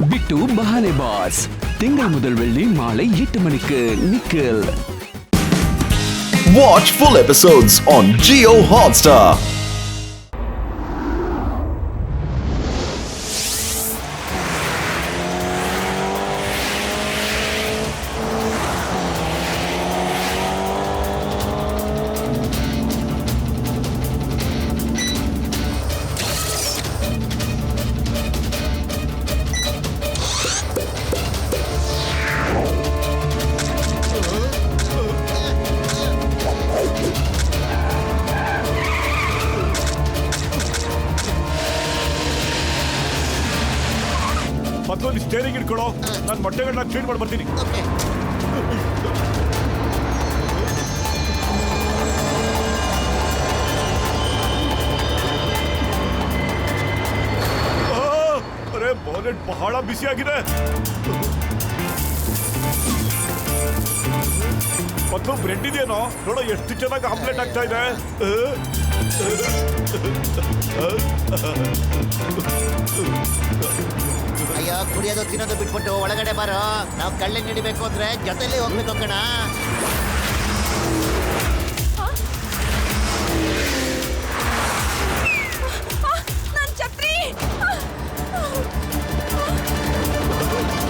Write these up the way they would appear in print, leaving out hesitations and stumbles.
பிட்டு பஹானே pass திங்கள் முதல் வெள்ளி மாலை 8 மணிக்கு Nikhil. Watch full episodes on Jio Hotstar. ಮತ್ತೊಂದು ಸ್ಟೇರಿಂಗ್ ಇಟ್ಕೊಳ್ಳೋ, ನಾನು ಮೊಟ್ಟೆಗಳನ್ನ ಕ್ಲೀನ್ ಮಾಡಿ ಬರ್ತೀನಿ. ಅರೆ ಬಾನೆಟ್ ಬಹಳ ಬಿಸಿಯಾಗಿದೆ. ಮತ್ತು ಬ್ರೆಡ್ ಇದೆಯೇನೋ ನೋಡೋ, ಎಷ್ಟು ಚೆನ್ನಾಗಿ ಆಮ್ಲೆಟ್ ಆಗ್ತಾ ಇದೆ. ಅಯ್ಯೋ, ಕುಡಿಯೋದು ತಿನ್ನೋದು ಬಿಟ್ಬಿಟ್ಟು ಒಳಗಡೆ ಬಾರೋ. ನಾವು ಕಳ್ಳೆ ಹಿಡಿಬೇಕು ಅಂದ್ರೆ ಜೊತೆಲೇ ಹೋಗ್ಬೇಕು ಕಣ.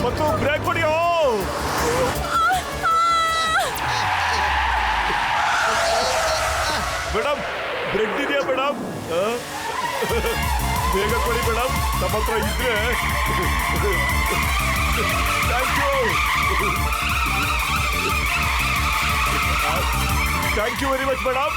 ಮತ್ತು ಬ್ರೇಕ್ ಹೊಡಿಯೋ. ಮೇಡಮ್, ಬ್ರೆಡ್ ಇದೆಯಾ ಮೇಡಮ್? ಬೇಗ ಕೊಡಿ ಮೇಡಮ್, ನಮ್ಮ ಹತ್ರ ಇದ್ರೆ. Thank you, thank you very much madam.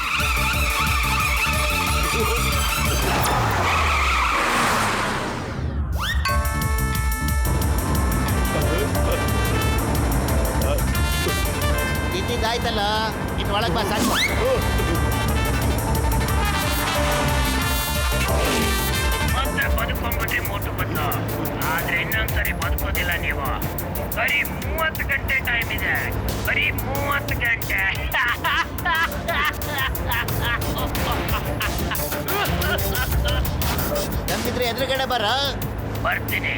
ತಿಂದಿದ್ದಾಯ್ತಲ್ಲ, ಇನ್ನು ಒಳಗೆ ಬಾ ಸಾಕು. ಮತ್ತೆ ಬದುಕೊಂಡ್ಬಿಟ್ರಿ ಮೂಟು ಬಂದು. ಆದ್ರೆ ಇನ್ನೊಂದ್ಸರಿ ಬದುಕೋದಿಲ್ಲ ನೀವು. ಬರೀ 30 ಗಂಟೆ ಟೈಮ್ ಇದೆ, ಬರೀ 30 ಗಂಟೆ. ನಮ್ಮಿದ್ರೆ ಎದುರುಗಡೆ ಬರ. ಬರ್ತೀನಿ,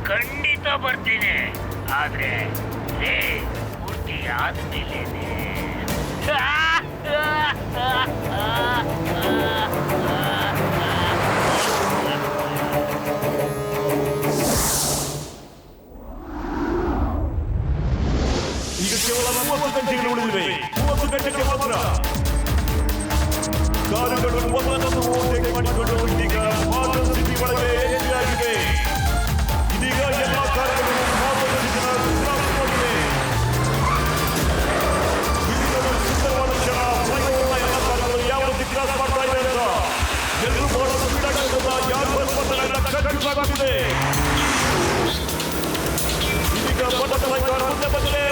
ಖಂಡಿತ ಬರ್ತೀನಿ. ಆದ್ರೆ ಪೂರ್ತಿ ಆದ್ಮೇಲೇನೆ. ಈಗ ಕೇವಲ 30 ಗಂಟೆಗಳು ಉಳಿದಿವೆ. 30 ಗಂಟೆಗೆ ಮಾತ್ರ ಕಾರುಗಳು ಒಂದೊಂದು ಓಟೆ ಮಾಡಿಕೊಂಡು ಇದೀಗ ಮಾರ್ಗಲ್ ಸಿಟಿ ಒಳಗೆ ಎಂಟ್ರಿ ಆಗಿದೆ. ಇದೀಗ ಎಲ್ಲ ಕಾರುಗಳು ಮಾರ್ಗಲ್ ಸಿಟಿನ ಕ್ರಾಸ್ ಮಾಡಿವೆ. ಇದೀಗ ಸುಂದರವಾದ ಕ್ಷಣ. ಫ್ಲೈಓವರ್ನ ಎಲ್ಲ ಕಾರುಗಳು ಯಾವ ರೀತಿ ಕ್ರಾಸ್ ಮಾಡ್ತಾ ಇದೆ ಅಂತ ಎಲ್ಲರೂ ಬಹಳ ಸ್ಪೀಡ್ ಆಗಿರೋದ್ರಿಂದ ಯಾರು ಬರ್ತಾರೆ ಎಲ್ಲ ಕಟ್ಟಿಸಾಗಿದೆ. ಇದೀಗ ಬಟನ್ ಕಾರ್ ಮುಂದೆ ಬಂದಿದೆ.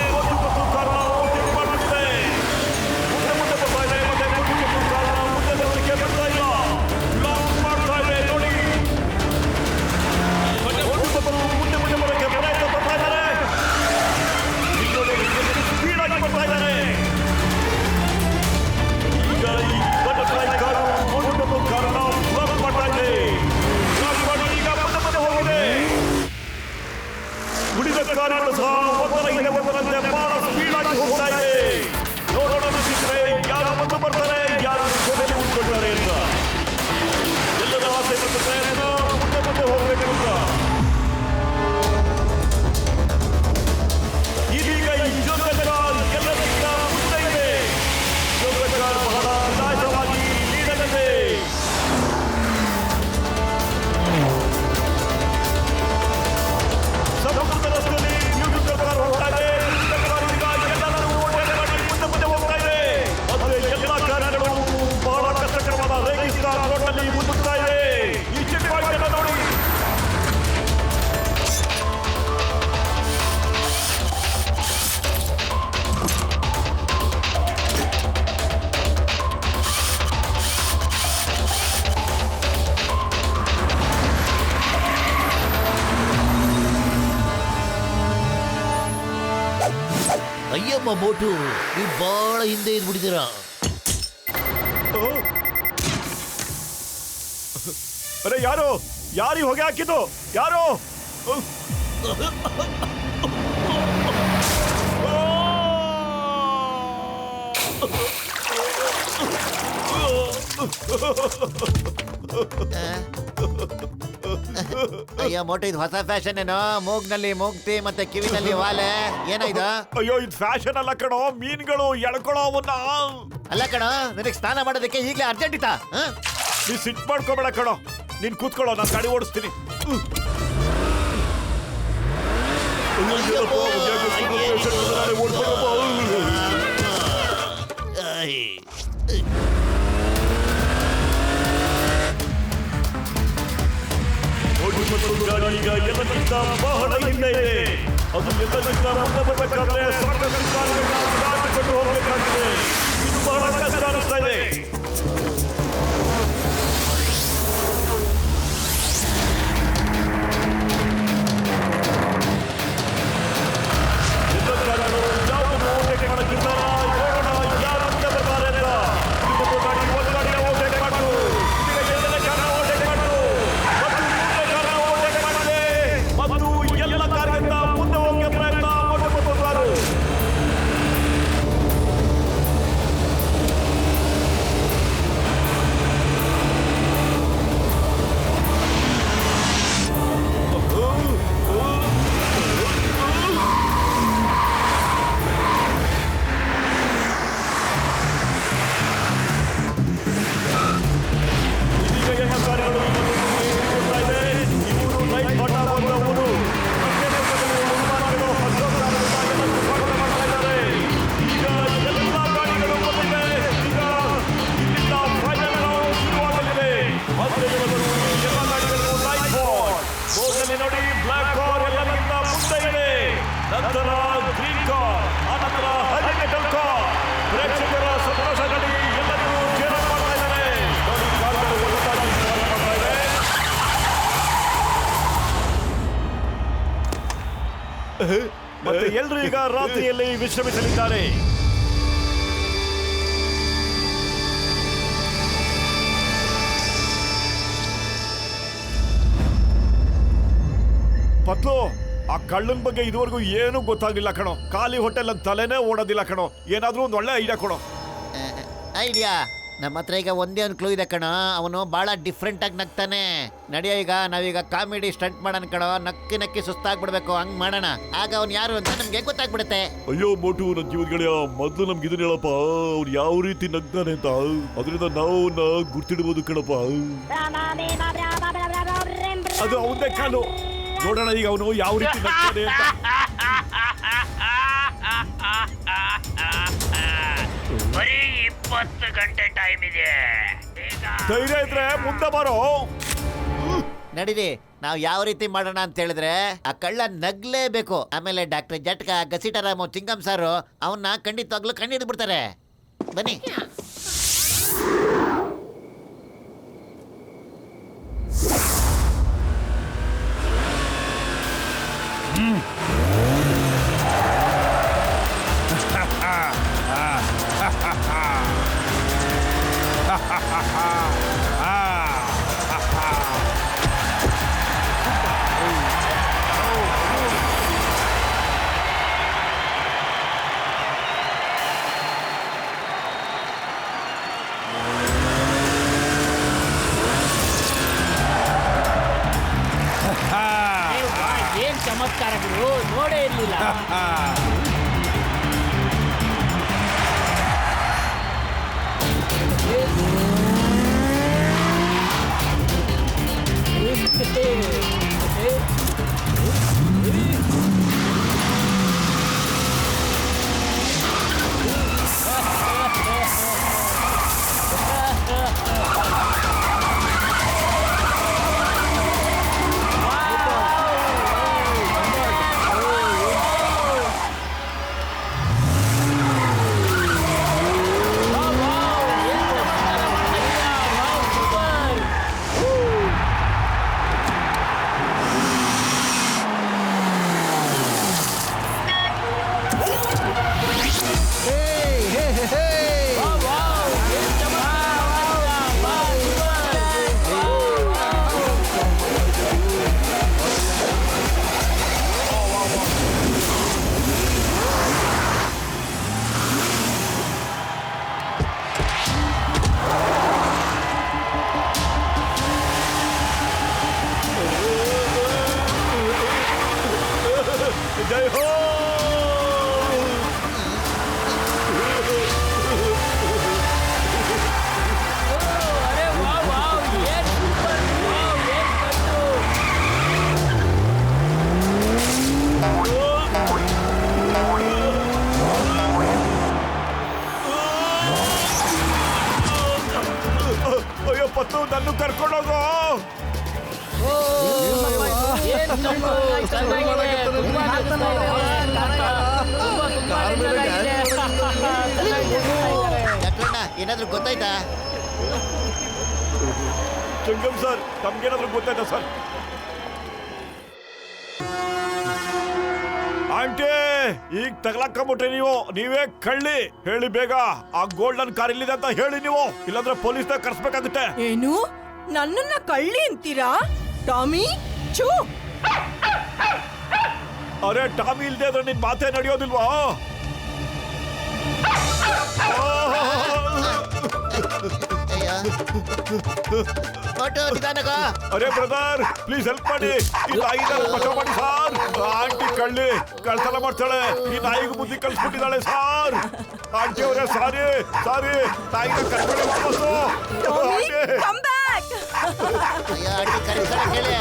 ಕಾರಣ ಓಟಿಂಗ್ ಮಾಡ್ತಿದೆ. ಮುಂದೆ ಬರ್ತಾ ಇದೆ. ಮತ್ತೆ ಕಾರಣ ಮುಂದೆ ಬರಲಿಕ್ಕೆ ಬರ್ತಾ ಇಲ್ಲ. ಲಾಕ್ ಮಾಡ್ತಾ ಇದೆ ನೋಡಿ. ಮತ್ತೆ ಮುಂದೆ ಬರೋಕ್ಕೆ ಪ್ರಯತ್ನ ಬರ್ತಾ ಇದ್ದಾರೆ. ಸ್ಪೀಡ್ ಆಗಿ ಬರ್ತಾ ಇದ್ದಾರೆ. ಈಗ ಈ ಬಟರ್ಫ್ಲೈ ಕಾರು ಓಟುವ ಕಾರಣ ಲಾಕ್ ಮಾಡ್ತಾ ಇದೆ. ಲಾಕ್ ಮಾಡಿ ಈಗ ಮುಂದೆ ಹೋಗಿದೆ. ಉಳಿದ ಕಾರುಗಳು ಸಹ ಒಂದರ ಹಿಂದೆ ಒಂದರಂತೆ ಬಹಳ ಸ್ಪೀಡ್ ಆಗಿ ಹೋಗ್ತಾ ಇದೆ. ನೋಡೋಣ ಸಿಕ್ಕರೆ ಯಾರು ಮುಂದೆ ಬರ್ತಾರೆ, ಯಾರು ಕೊನೆಯಲ್ಲಿ ಉಳ್ಕೊಳ್ತಾರೆ ಅಂತ. ಎಲ್ಲರ ಆಸೆ ಮತ್ತು ಪ್ರಯತ್ನ ಮುಂದೆ ಹೋಗ್ಬೇಕು ಅಂತ. ಇದೀಗ ಈ ಜೋಕರ್ ಕಾರ್ ಎಲ್ಲರಿಗಿಂತ ಮುಂದೆ ಇದೆ. ಜೋಕರ್ ಕಾರ್ ಬಹಳ ನಿಧಾನವಾಗಿ ಲೀಡಲ್ಲಿದೆ. ಸಮುದ್ರದ ರಸ್ತೆಯಲ್ಲಿ ಮ್ಯೂಸಿಕಲ್ ಕಾರ್ ಹೋಗ್ತಾ ಇದೆ. ಎಲ್ಲರೂ ಓಡಾಟ ಮಾಡಿ ಮುಂದೆ ಹೋಗ್ತಾ ಇದೆ. ಮತ್ತೆ ಎಲ್ಲ ಕಾರ್ಯಗಳು ಬಹಳ ಕಷ್ಟಕರವಾದ ರೇಗಿಸ್ತಾನ್ ರೋಡ್ನಲ್ಲಿ ಮುನ್ನುಗ್ತಾ ಇದೆ. ಈ ಚಿತ್ರವಾಗಿದೆ ನೋಡಿ. ಅಯ್ಯಮ್ಮ ಮೋಟು, ನೀವು ಬಹಳ ಹಿಂದೆ ಇದ್ಬಿಟ್ಟಿದ್ದೀರಾ. ಅರೆ ಯಾರು ಯಾರು ಹೊಗೆ ಹಾಕಿದ್ದು ಯಾರು? ಅಯ್ಯೋ ಮೋಟು, ಇದು ಹೊಸ ಫ್ಯಾಷನ್ ಏನೋ? ಮೂಗ್ನಲ್ಲಿ ಮೂಗ್ತಿ ಮತ್ತೆ ಕಿವಿನಲ್ಲಿ ವಾಲೆ, ಏನಾಯ್ತು? ಅಯ್ಯೋ ಇದು ಫ್ಯಾಷನ್ ಅಲ್ಲ ಕಣೋ, ಮೀನುಗಳು ಎಳ್ಕೊಳ್ಳೋ ಅವನ್ನ. ಅಲ್ಲ ಕಣೋ, ನಿನಗೆ ಸ್ನಾನ ಮಾಡೋದಕ್ಕೆ ಈಗಲೇ ಅರ್ಜೆಂಟ್ ಇತ್ತಾ? ನೀ ಸಿಟ್ ಮಾಡ್ಕೋಬೇಡ ಕಣೋ, ನೀನ್ ಕೂತ್ಕೊಳ್ಳೋ, ನಾನು ಗಾಡಿ ಓಡಿಸ್ತೀನಿ. ಗಾಡಿ ಈಗ ಎಲ್ಲಕ್ಕಿಂತ ಬಹಳ ಹಿಂದೆ ಇದೆ. ಅದು ಎಲ್ಲಕ್ಕಿಂತ ಮುಂದೆ ಬರಬೇಕಾದ್ರೆ ಸಾಕಷ್ಟು ಕಾಲುಗಳನ್ನ ದಾಟಿಕೊಂಡು ಹೋಗಬೇಕಾಗಿದೆ. ಇದು ಬಹಳ ಕಷ್ಟ ಅನಿಸ್ತಾ ಇದೆ. ಯಾವುದು ಓಟಕ್ಕೆ ಮಾಡಕ್ಕಿದ್ದಾರ ನೋಡೋಣ, ಯಾರು ಮುಂದೆ ಬರ್ತಾರೆ ಅಂತ. ಇನ್ನೊಂದು ಗಾಡಿ ಒಂದು ಗಾಡಿಯ ಓಟಕ್ಕೆ ಮಾಡು, ಈಗ ಎರಡನೇ ಕಾರಣ ಓಟಕ್ಕೆ ಮಾಡು, ಮತ್ತು ಮೂರನೇ ಕಾರಣ ಓಟಕ್ಕೆ ಮಾಡಿದೆ, ಮತ್ತು ಎಲ್ಲ ಕಾರ್ಯದಿಂದ ಮುಂದೆ ಹೋಗಕ್ಕೆ ಪ್ರಯತ್ನ ಮಾಡಬಹುದು. ನೋಡಿ, ಬ್ಲಾಕ್ ಕಾರ್ ಎಲ್ಲರಿಗಿಂತ ಮುಂದೆ ಇದೆ, ನಂತರ ಗ್ರೀನ್ ಕಾರ್, ಆನಂತರ ಹೈಮೆಟಲ್ ಕಾರ್. ಪ್ರೇಕ್ಷಕರ ಸಂತೋಷದಲ್ಲಿ ಎಲ್ಲರೂ ಜೇರ ಮಾಡ್ತಾ ಇದ್ದಾರೆ. ನೋಡಿ, ಕಾರ್ಗಳು ಒಟ್ಟಾಗಿ ಮಾಡ್ತಾ ಇದೆ. ಮತ್ತೆ ಎಲ್ಲರೂ ಈಗ ರಾತ್ರಿಯಲ್ಲಿ ವಿಶ್ರಮಿಸಲಿದ್ದಾರೆ. ಪತ್ಲು, ಆ ಕಳ್ಳನ ಬಗ್ಗೆ ಇದುವರೆಗೂ ಏನೂ ಗೊತ್ತಾಗ್ಲಿಲ್ಲ ಕಣೋ. ಖಾಲಿ ಹೋಟೆಲ್ ಅಂತ ತಲೆನೇ ಓಡೋದಿಲ್ಲ ಕಣೋ. ಏನಾದ್ರೂ ಒಂದು ಒಳ್ಳೆ ಐಡಿಯಾ ಕೊಡೋ. ಐಡಿಯಾ? ನಮ್ಮ ಹತ್ರ ಈಗ ಒಂದೇ ಒಂದು ಕ್ಲೂ ಇದೆ ಕಣೋ. ಅವನು ಬಹಳ ಡಿಫ್ರೆಂಟ್ ಆಗಿ ನಗ್ತಾನೆ. ನಡೆಯೋ, ಈಗ ನಾವೀಗ ಕಾಮಿಡಿ ಸ್ಟಂಟ್ ಮಾಡೋಣ ಕಣೋ. ನಕ್ಕಿ ನಕ್ಕಿ ಸುಸ್ತಾಗ್ಬಿಡ್ಬೇಕು, ಹಂಗ್ ಮಾಡೋಣ. ಆಗ ಅವ್ನು ಯಾರು ಅಂತ ನಮ್ಗೆ ಗೊತ್ತಾಗ್ಬಿಡುತ್ತೆ. ಅಯ್ಯೋ ಮೋಟು, ನನ್ನ ಜೀವನಗಳಿಯ ಮೊದಲು ನಮ್ಗೆ ಇದನ್ನ ಹೇಳಪ್ಪ, ಅವ್ನು ಯಾವ ರೀತಿ ನಗ್ತಾನೆ ಅಂತ. ಅದರಿಂದ ನಾವು ಗುರ್ತಿಡ್ಬೋದು ಕಣಪ್ಪ. ಅದು ಅವನೇ ಕಾಲು. ನೋಡೋಣ ಈಗ ಅವನು ಯಾವ ರೀತಿ ನಗ್ತಾನೆ ಅಂತ. ಬರೀ 20 ಗಂಟೆ ಟೈಮ್ ಇದೆ. ಧೈರ್ಯ ಇದ್ರೆ ಮುಂದೆ ಬರೋ. ನಡೀರಿ, ನಾವ್ ಯಾವ ರೀತಿ ಮಾಡೋಣ ಅಂತ ಹೇಳಿದ್ರೆ, ಆ ಕಳ್ಳ ನಗ್ಲೇಬೇಕು. ಆಮೇಲೆ ಡಾಕ್ಟರ್ ಜಟ್ಕ, ಗಸಿಟರಾಮು, ಚಿಂಗಂ ಸಾರು ಅವನ್ನ ಖಂಡಿತವಾಗ್ಲೂ ಕಣ್ಣಿಡ್ದು ಬಿಡ್ತಾರೆ. ಬನ್ನಿ. ಏನ್ ಚಮತ್ಕಾರಗಳು, ನೋಡೇ ಇರ್ಲಿಲ್ಲ. ಅರೆ ವಾವ್ ವಾವ್ ಏನ್ ಸೂಪರ್ ವಾವ್ ಏನ್ ಕಟ್ಟು ಅಯ್ಯೋ ಪತ್ತು ನನ್ನ ಕರ್ಕೊಂಡೋಗೋ. ಏನ್ ಕಟ್ಟು ಚೆನ್ನಾಗಿದೆ ತುಂಬಾ ನಗ್ತಾ ಇದ್ದಾರೆ. ತುಂಬಾ ಚೆನ್ನಾಗಿದೆ. ಲಕ್ಷ್ಮಣ ಏನಾದ್ರೂ ಗೊತ್ತಾಯ್ತಾ? ಜಂಗಮ್ ಸರ್ ತಮ್ಗೇನಾದ್ರೂ ಗೊತ್ತಾಯ್ತಾ ಸರ್? ಆಂಟಿ ಈಗ ತಗಲಾಕೊಂಬಿಟ್ರಿ ನೀವು. ನೀವೇ ಕಳ್ಳಿ. ಹೇಳಿ ಬೇಗ, ಆ ಗೋಲ್ಡನ್ ಕಾರ್ ಇಲ್ಲಿದೆ ಅಂತ ಹೇಳಿ ನೀವು, ಇಲ್ಲಾಂದ್ರೆ ಪೊಲೀಸ್ನ ಕರ್ಸ್ಬೇಕಾಗುತ್ತೆ. ಏನು ನನ್ನನ್ನ ಕಳ್ಳಿ ಅಂತೀರಾ? ಟಾಮಿ ಚೂ ಅರೆ ಟಾಮಿ ಇಲ್ದೆ ಆದ್ರೆ ನಿನ್ ಮಾತೇ ನಡೆಯೋದಿಲ್ವಾ? ಅಯ್ಯೋ ಮೋಟು ನಿಧಾನಕ್ಕ. ಅರೆ ಬ್ರದರ್ ಪ್ಲೀಸ್ ಹೆಲ್ಪ್ ಮಾಡಿ, ಈ ನಾಯಿನ ಬಚಾವ್ ಮಾಡಿ ಸಾರ್. ಆಂಟಿ ಕಳ್ಳಿ ಕಳ್ತನ ಮಾಡ್ತಾಳೆ, ಈ ನಾಯಿಗೂ ಬುದ್ಧಿ ಕಳ್ಸ್ಬಿಟ್ಟಿದ್ದಾಳೆ ಸಾರ್. ಆಂಟಿ ಅವರೇ ಸಾರಿ ಸಾರಿ, ನಾಯಿನ ಕರ್ಕೊಂಡು ವಾಪಸ್ಸು. Tommy aunty. Come back. ಅಯ್ಯೋ ಅಡ್ಡಿ ಕರೀತಾಳೆ ಕೇಳಿ.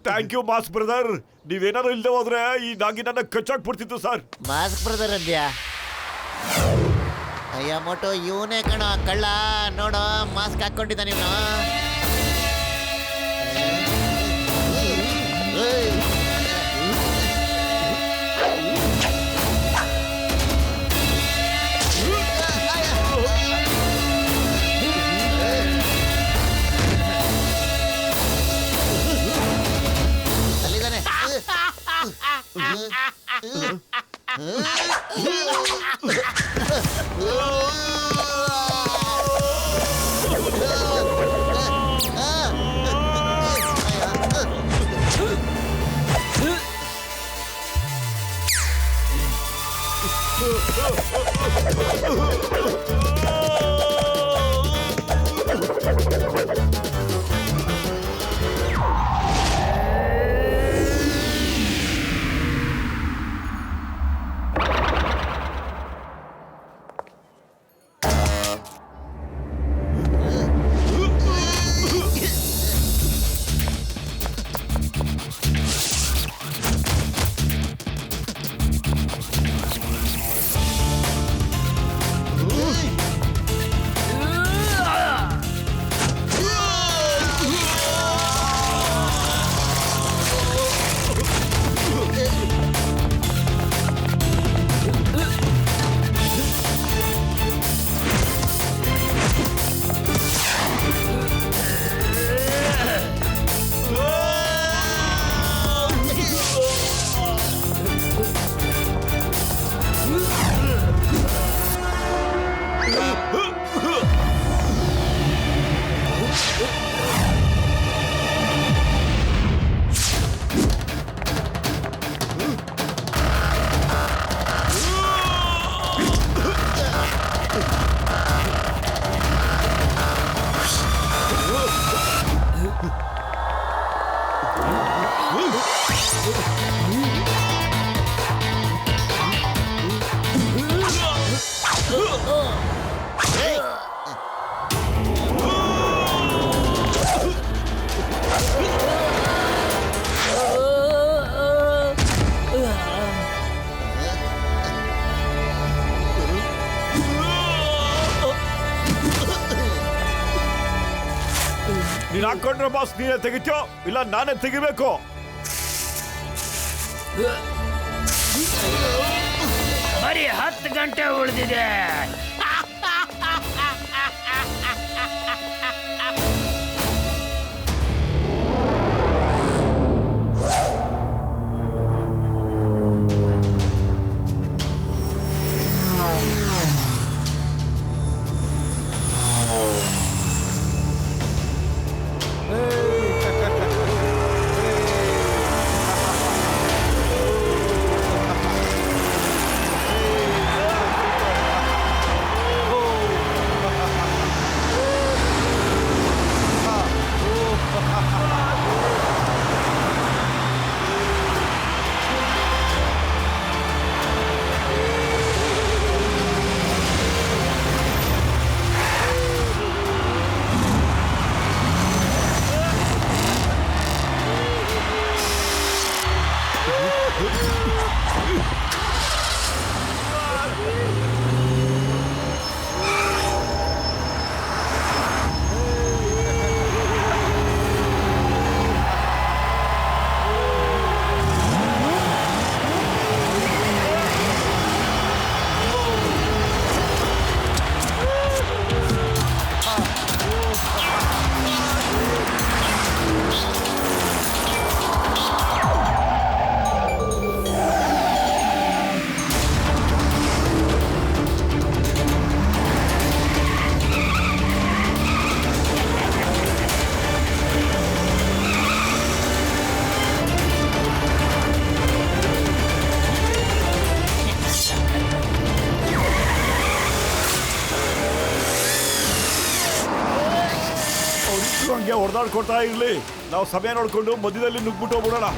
Thank you mass brother. ನೀವೇನಾದ್ರು ಇಲ್ದೆ ಹೋದ್ರೆ ಈ ನಾಗಿ ನನ್ನ ಕಚ್ಚಾಕ್ಬಿಡ್ತಿತ್ತು ಸರ್. ಮಾಸ್ಕ್ ಬ್ರದರ್ ಅಂದ್ಯಾ? ಅಯ್ಯ ಮೋಟು ಇವನೇ ಕಣ ಕಳ್ಳ. ನೋಡು ಮಾಸ್ಕ್ ಹಾಕೊಂಡಿದ್ದಾನೆ ಇವನು. ಅಲ್ಲಿದ್ದಾನೆ. ನೀನ್ ಹಾಕೊಂಡ್ರೆ ಬಾಸ್ ನೀನೇ ತೆಗಿತ್ಯೋ ಇಲ್ಲ ನಾನೇ ತೆಗಿಬೇಕು? ಬರೀ 10 ಗಂಟೆ ಉಳಿದಿದೆ. ಹಂಗೆ ಹೊಡೆದಾಡ್ಕೊಡ್ತಾ ಇರ್ಲಿ. ನಾವು ಸಮಯ ನೋಡ್ಕೊಂಡು ಮಧ್ಯದಲ್ಲಿ ನುಗ್ಬಿಟ್ಟು ಹೋಗ್ಬಿಡೋಣ.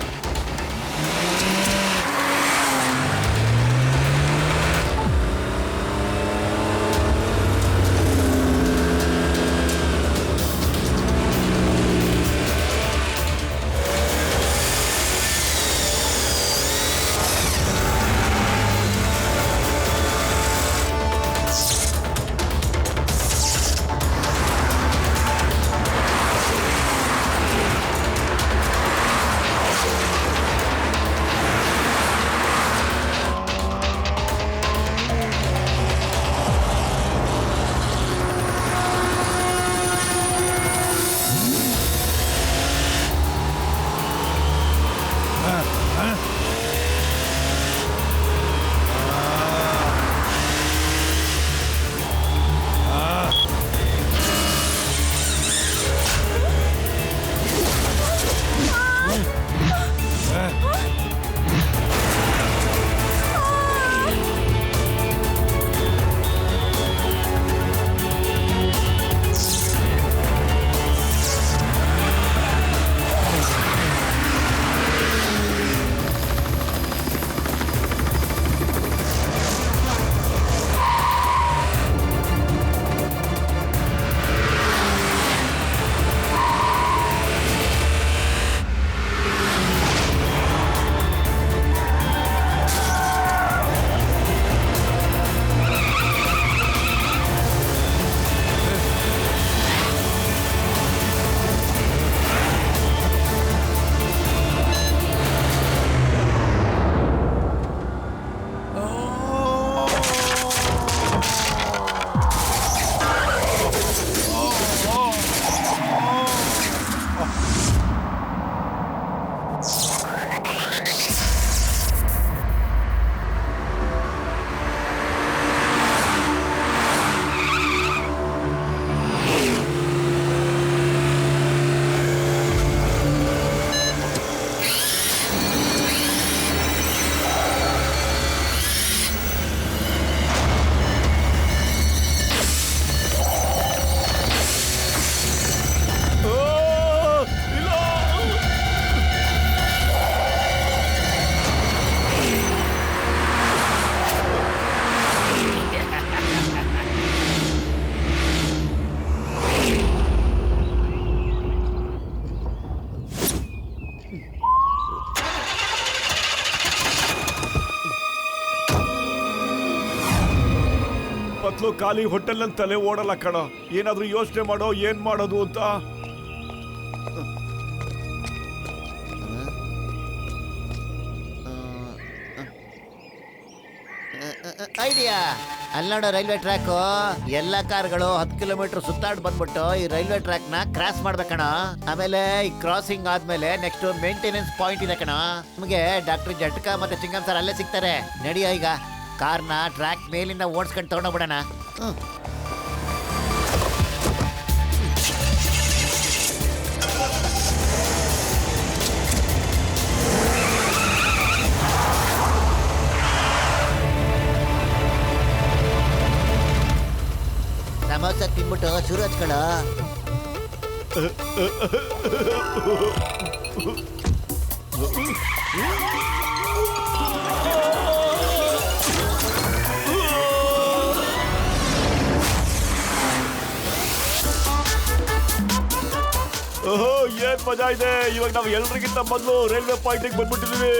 ಪತ್ಲು ಖಾಲಿ ಹೋಟೆಲ್ ತಲೆ ಓಡಲ್ಲ ಕಣ. ಏನಾದ್ರೂ ಯೋಚನೆ ಮಾಡೋ, ಏನ್ ಮಾಡೋದು ಅಂತ. ಐಡಿಯಾ. ಅಲ್ಲಿ ನೋಡೋ ರೈಲ್ವೆ ಟ್ರ್ಯಾಕ್, ಎಲ್ಲ ಕಾರ್ಗಳು 10 ಕಿಲೋಮೀಟರ್ ಸುತ್ತಾಡ್ ಬಂದ್ಬಿಟ್ಟು ಈ ರೈಲ್ವೆ ಟ್ರ್ಯಾಕ್ ನ ಕ್ರಾಸ್ ಮಾಡ್ಬೇಕಣ. ಆಮೇಲೆ ಈ ಕ್ರಾಸಿಂಗ್ ಆದ್ಮೇಲೆ ನೆಕ್ಸ್ಟ್ ಮೇಂಟೆನೆನ್ಸ್ ಪಾಯಿಂಟ್ ಇದೆ ಕಣ. ನಮಗೆ ಡಾಕ್ಟರ್ ಜಟ್ಕಾ ಮತ್ತೆ ಚಿಂಗಂ ಸರ್ ಅಲ್ಲೇ ಸಿಗ್ತಾರೆ. ನಡಿಯೋ ಈಗ ಕಾರ್ನ ಟ್ರ್ಯಾಕ್ ಮೇಲಿಂದ ಓಡಿಸ್ಕೊಂಡು ತಗೊಂಡೋಗ್ಬಿಡೋಣ. ಸಮೋಸ ತಿನ್ಬಿಟ್ಟು ಶುರು ಹಚ್ಕೊಳ್ಳ. ಓಹೋ, ಏನ್ ಮಜಾ ಇದೆ. ಇವಾಗ ನಾವು ಎಲ್ರಿಗಿಂತ ಮೊದಲು ರೈಲ್ವೆ ಪಾಯಿಂಟ್ ಬಂದ್ಬಿಟ್ಟಿದೀವಿ.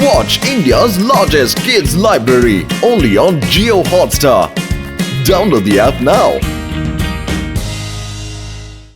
Watch India's largest kids library only on Jio Hotstar. Download the app now.